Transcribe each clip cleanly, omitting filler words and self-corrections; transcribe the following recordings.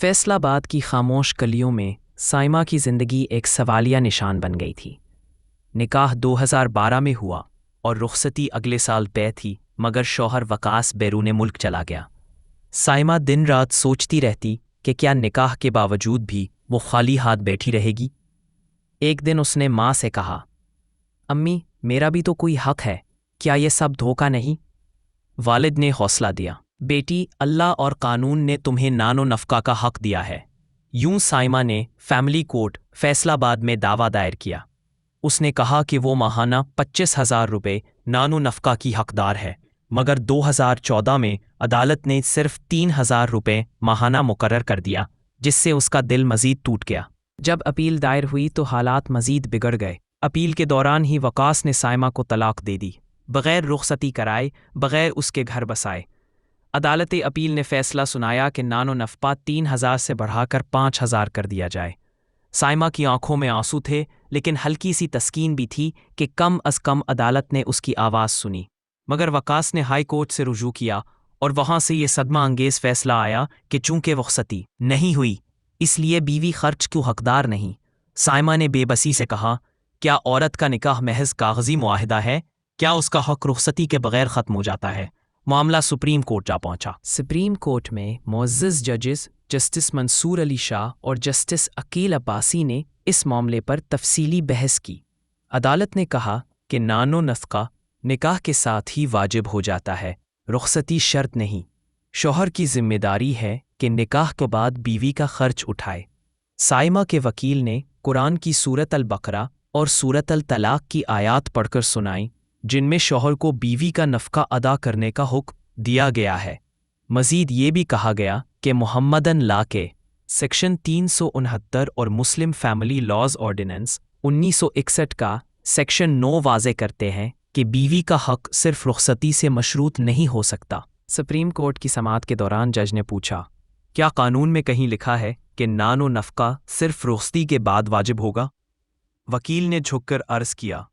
फैसलाबाद की खामोश गलियों में साइमा की ज़िंदगी एक सवालिया निशान बन गई थी। निकाह 2012 में हुआ और रुखसती अगले साल तय थी, मगर शौहर वकास बैरून मुल्क चला गया। साइमा दिन रात सोचती रहती कि क्या निकाह के बावजूद भी वो खाली हाथ बैठी रहेगी। एक दिन उसने माँ से कहा, अम्मी, मेरा भी तो कोई हक है, क्या ये सब धोखा नहीं? वालिद ने हौसला दिया, बेटी, अल्लाह और कानून ने तुम्हें नानो नफ़का का हक दिया है। यूं साइमा ने फैमिली कोर्ट फैसलाबाद में दावा दायर किया। उसने कहा कि वो माहाना 25,000 रुपये नानो नफ़का की हकदार है, मगर 2014 में अदालत ने सिर्फ 3,000 रुपये माहाना मुकर्रर कर दिया, जिससे उसका दिल मज़ीद टूट गया। जब अपील दायर हुई तो हालात मज़ीद बिगड़ गए। अपील के दौरान ही वकास ने साइमा को तलाक दे दी, बग़ैर रुखसती कराए, बग़ैर उसके घर बसाए। अदालत अपील ने फैसला सुनाया कि नानो नफ़का 3,000 से बढ़ाकर 5,000 कर दिया जाए। साइमा की आंखों में आंसू थे, लेकिन हल्की सी तस्कीन भी थी कि कम अज़ कम अदालत ने उसकी आवाज़ सुनी। मगर वकास ने हाई कोर्ट से रुजू किया और वहाँ से ये सदमा अंगेज़ फैसला आया कि चूंकि रुखसती नहीं हुई, इसलिए बीवी खर्च क्यों हकदार नहीं। साइमा ने बेबसी से कहा, क्या औरत का निकाह महज कागजी मुआहिदा है? क्या उसका हक रुखसती के बगैर ख़त्म हो जाता है? मामला सुप्रीम कोर्ट जा पहुंचा। सुप्रीम कोर्ट में मुअज़्ज़ज़ जजेस जस्टिस मंसूर अली शाह और जस्टिस अकील अब्बासी ने इस मामले पर तफसीली बहस की। अदालत ने कहा कि नानो नफ़का निकाह के साथ ही वाजिब हो जाता है, रुखसती शर्त नहीं। शौहर की जिम्मेदारी है कि निकाह के बाद बीवी का खर्च उठाए। साइमा के वकील ने कुरान की सूरत अल बकरा और सूरत अल तलाक की आयात पढ़कर सुनाई, जिनमें शौहर को बीवी का नफ़का अदा करने का हुक्म दिया गया है। मज़ीद ये भी कहा गया कि मुहम्मदन ला के सेक्शन 369 और मुस्लिम फैमिली लॉज ऑर्डिनेंस 1961 का सेक्शन 9 वाज़े करते हैं कि बीवी का हक सिर्फ रुखसती से मशरूत नहीं हो सकता। सुप्रीम कोर्ट की समाअत के दौरान जज ने पूछा, क्या कानून में कहीं लिखा है कि नानो नफ़का सिर्फ रुखसती के बाद वाजिब होगा? वकील ने झुककर अर्ज़ किया,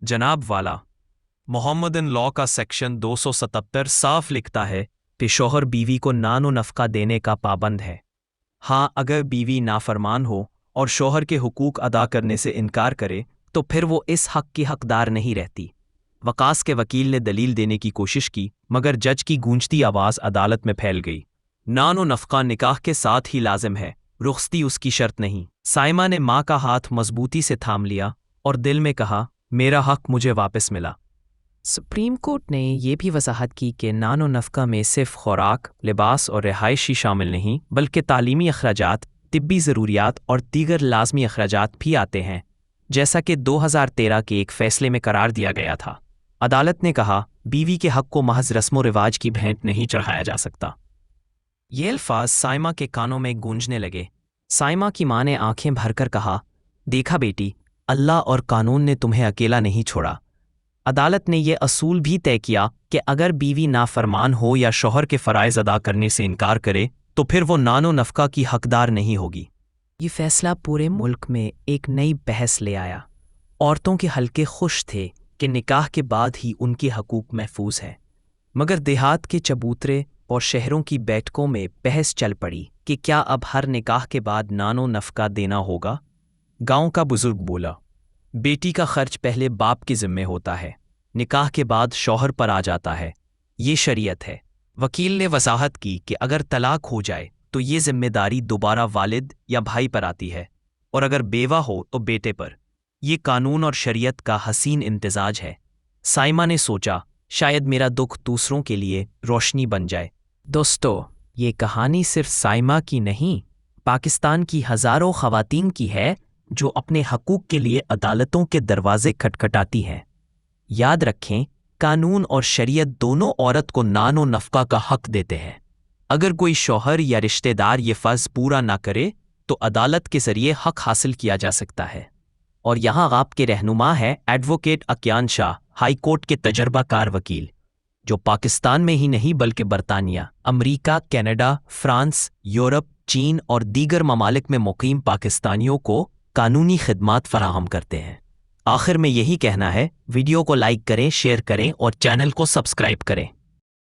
जनाब वाला, मोहम्मदन लॉ का सेक्शन 277 साफ लिखता है कि शौहर बीवी को नानो नफ़का देने का पाबंद है। हाँ, अगर बीवी नाफरमान हो और शौहर के हुकूक अदा करने से इनकार करे तो फिर वो इस हक की हकदार नहीं रहती। वकास के वकील ने दलील देने की कोशिश की, मगर जज की गूंजती आवाज़ अदालत में फैल गई। नानो नफ़का निकाह के साथ ही लाजिम है, रुखसती उसकी शर्त नहीं। साइमा ने माँ का हाथ मजबूती से थाम लिया और दिल में कहा, मेरा हक मुझे वापस मिला। सुप्रीम कोर्ट ने यह भी वजाहत की कि नानो नफ़का में सिर्फ खुराक, लिबास और रिहाइश ही शामिल नहीं, बल्कि तालीमी अखराजात, तिब्बी ज़रूरियात और दीगर लाजमी अखराजात भी आते हैं, जैसा कि 2013 के एक फ़ैसले में करार दिया गया था। अदालत ने कहा, बीवी के हक़ को महज रस्म व रिवाज की भेंट नहीं चढ़ाया जा सकता। ये अल्फाज साइमा के कानों में गूंजने लगे। साइमा की माँ ने आंखें भरकर कहा, देखा बेटी, अल्लाह और कानून ने तुम्हें अकेला नहीं छोड़ा। अदालत ने यह असूल भी तय किया कि अगर बीवी नाफरमान हो या शौहर के फ़राइज़ अदा करने से इनकार करे तो फिर वो नानो नफ़का की हकदार नहीं होगी। ये फ़ैसला पूरे मुल्क में एक नई बहस ले आया। औरतों के हल्के खुश थे कि निकाह के बाद ही उनके हकूक़ महफूज हैं, मगर देहात के चबूतरे और शहरों की बैठकों में बहस चल पड़ी कि क्या अब हर निकाह के बाद नानो नफ़का देना होगा। गाँव का बुजुर्ग बोला, बेटी का खर्च पहले बाप के ज़िम्मे होता है, निकाह के बाद शौहर पर आ जाता है, ये शरीयत है। वकील ने वजाहत की कि अगर तलाक हो जाए तो ये जिम्मेदारी दोबारा वालिद या भाई पर आती है, और अगर बेवा हो तो बेटे पर। ये कानून और शरीयत का हसीन इम्तिजाज है। साइमा ने सोचा, शायद मेरा दुख दूसरों के लिए रोशनी बन जाए। दोस्तों, ये कहानी सिर्फ साइमा की नहीं, पाकिस्तान की हज़ारों ख़वातीन की है जो अपने हकूक़ के लिए अदालतों के दरवाजे खटखटाती हैं। याद रखें, कानून और शरीयत दोनों औरत को नानो नफ़का का हक देते हैं। अगर कोई शौहर या रिश्तेदार ये फ़र्ज़ पूरा ना करे तो अदालत के ज़रिए हक हासिल किया जा सकता है। और यहाँ आपके रहनुमा है एडवोकेट अकियान शाह, हाई कोर्ट के तजर्बाकार वकील, जो पाकिस्तान में ही नहीं बल्कि बरतानिया, अमरीका, कनाडा, फ्रांस, यूरोप, चीन और दीगर ममालिक में मुकीम पाकिस्तानियों को कानूनी खिदमात फराहम करते हैं। आखिर में यही कहना है, वीडियो को लाइक करें, शेयर करें और चैनल को सब्सक्राइब करें।